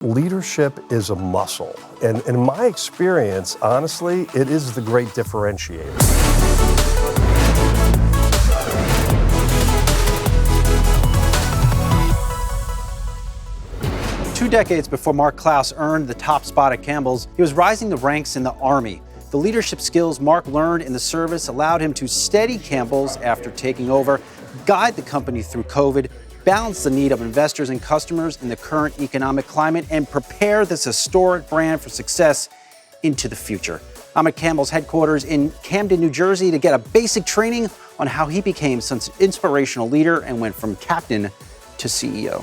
Leadership is a muscle, and in my experience, honestly, it is the great differentiator. 2 decades before Mark Clouse earned the top spot at Campbell's, he was rising the ranks in the Army. The leadership skills Mark learned in the service allowed him to steady Campbell's after taking over, guide the company through COVID, balance the need of investors and customers in the current economic climate, and prepare this historic brand for success into the future. I'm at Campbell's headquarters in Camden, New Jersey to get a basic training on how he became such an inspirational leader and went from captain to CEO.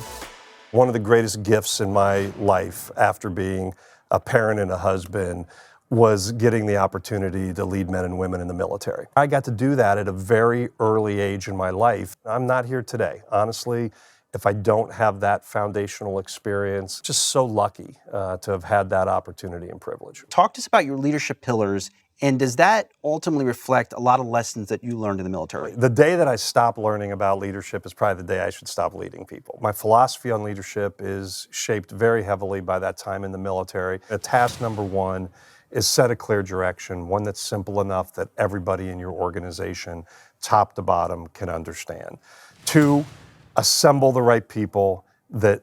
One of the greatest gifts in my life after being a parent and a husband was getting the opportunity to lead men and women in the military. I got to do that at a very early age in my life. I'm not here today. Honestly, if I don't have that foundational experience, just so lucky to have had that opportunity and privilege. Talk to us about your leadership pillars, and does that ultimately reflect a lot of lessons that you learned in the military? The day that I stop learning about leadership is probably the day I should stop leading people. My philosophy on leadership is shaped very heavily by that time in the military. Task number one is set a clear direction, one that's simple enough that everybody in your organization, top to bottom, can understand. 2, assemble the right people that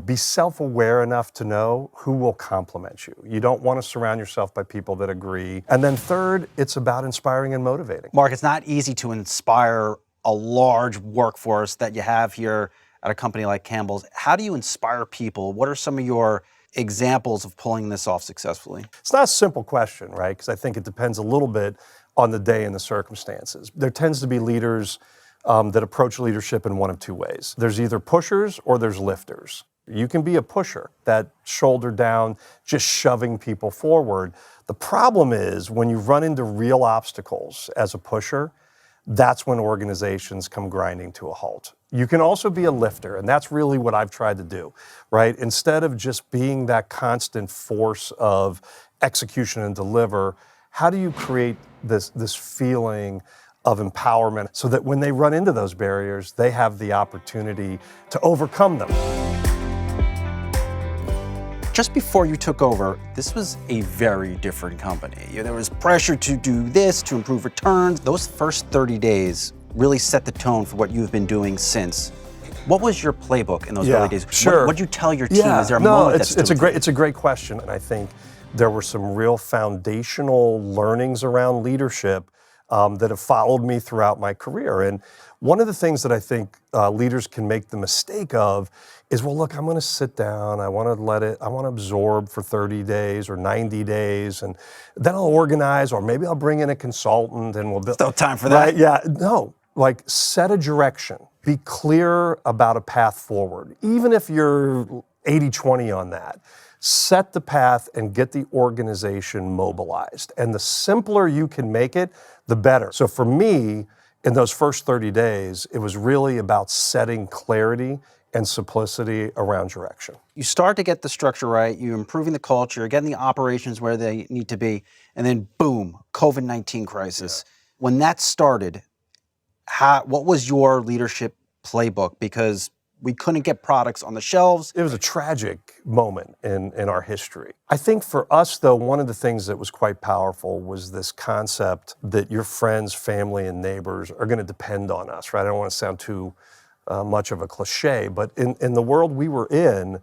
be self-aware enough to know who will complement you. You don't want to surround yourself by people that agree. And then 3rd, it's about inspiring and motivating. Mark, it's not easy to inspire a large workforce that you have here at a company like Campbell's. How do you inspire people? What are some of your examples of pulling this off successfully? It's not a simple question, right? Because I think it depends a little bit on the day and the circumstances. There tends to be leaders that approach leadership in one of 2 ways. There's either pushers or there's lifters. You can be a pusher, that shoulder down, just shoving people forward. The problem is when you run into real obstacles as a pusher, that's when organizations come grinding to a halt. You can also be a lifter, and that's really what I've tried to do, right? Instead of just being that constant force of execution and deliver, how do you create this feeling of empowerment so that when they run into those barriers, they have the opportunity to overcome them? Just before you took over, this was a very different company. There was pressure to do this, to improve returns. Those first 30 days really set the tone for what you've been doing since. What was your playbook in those early days? Sure. What did you tell your team? Is there a moment it's a great question, and I think there were some real foundational learnings around leadership that have followed me throughout my career. And one of the things that I think leaders can make the mistake of is, well, look, I'm going to sit down, I want to absorb for 30 days or 90 days, and then I'll organize, or maybe I'll bring in a consultant and we'll build. Still time for that? Right? Yeah, no, like set a direction, be clear about a path forward. Even if you're 80-20 on that, set the path and get the organization mobilized. And the simpler you can make it, the better. So for me, in those first 30 days, it was really about setting clarity and simplicity around direction. You start to get the structure right, you're improving the culture, you're getting the operations where they need to be, and then boom, COVID-19 crisis. Yeah. When that started, what was your leadership playbook? Because we couldn't get products on the shelves. It was a tragic moment in our history. I think for us, though, one of the things that was quite powerful was this concept that your friends, family, and neighbors are going to depend on us, right? I don't want to sound too much of a cliche, but in the world we were in,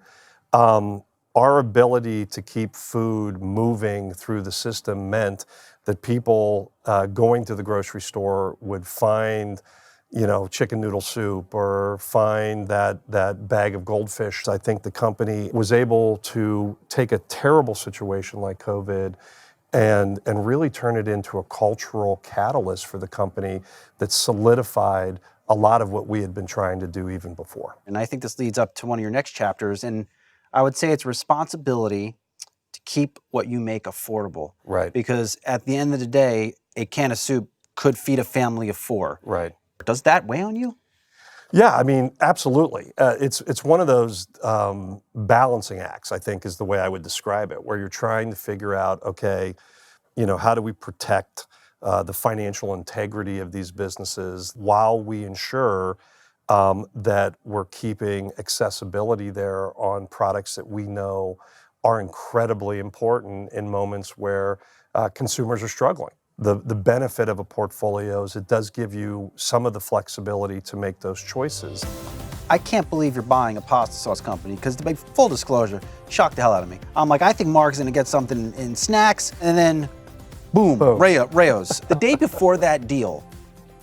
our ability to keep food moving through the system meant that people going to the grocery store would find chicken noodle soup or find that bag of goldfish. I think the company was able to take a terrible situation like COVID and really turn it into a cultural catalyst for the company that solidified a lot of what we had been trying to do even before. And I think this leads up to one of your next chapters, and I would say it's responsibility to keep what you make affordable. Right. Because at the end of the day, a can of soup could feed a family of 4. Right. Does that weigh on you? Yeah, I mean, absolutely. It's one of those balancing acts, I think, is the way I would describe it, where you're trying to figure out, okay, how do we protect the financial integrity of these businesses while we ensure that we're keeping accessibility there on products that we know are incredibly important in moments where consumers are struggling. The benefit of a portfolio is it does give you some of the flexibility to make those choices. I can't believe you're buying a pasta sauce company because, to make full disclosure, shocked the hell out of me. I'm like, I think Mark's gonna get something in snacks, and then boom. Rayo's. The day before that deal,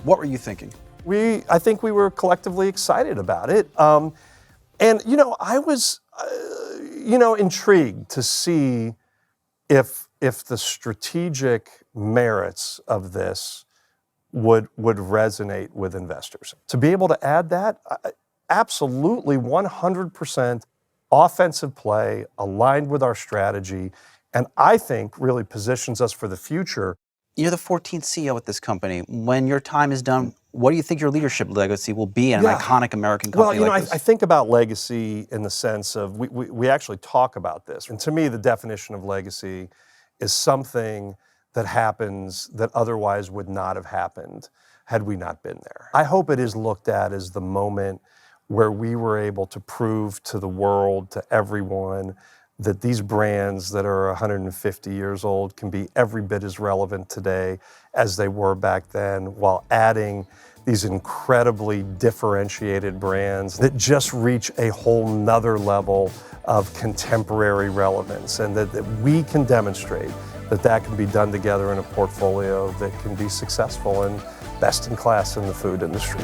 what were you thinking? I think we were collectively excited about it. And, I was, intrigued to see if the strategic merits of this would resonate with investors. To be able to add that, absolutely 100% offensive play, aligned with our strategy, and I think really positions us for the future. You're the 14th CEO at this company. When your time is done, what do you think your leadership legacy will be in an iconic American company like this? I think about legacy in the sense of, we actually talk about this. And to me, the definition of legacy is something that happens that otherwise would not have happened had we not been there. I hope it is looked at as the moment where we were able to prove to the world, to everyone, that these brands that are 150 years old can be every bit as relevant today as they were back then, while adding these incredibly differentiated brands that just reach a whole nother level of contemporary relevance, and that we can demonstrate that can be done together in a portfolio that can be successful and best in class in the food industry.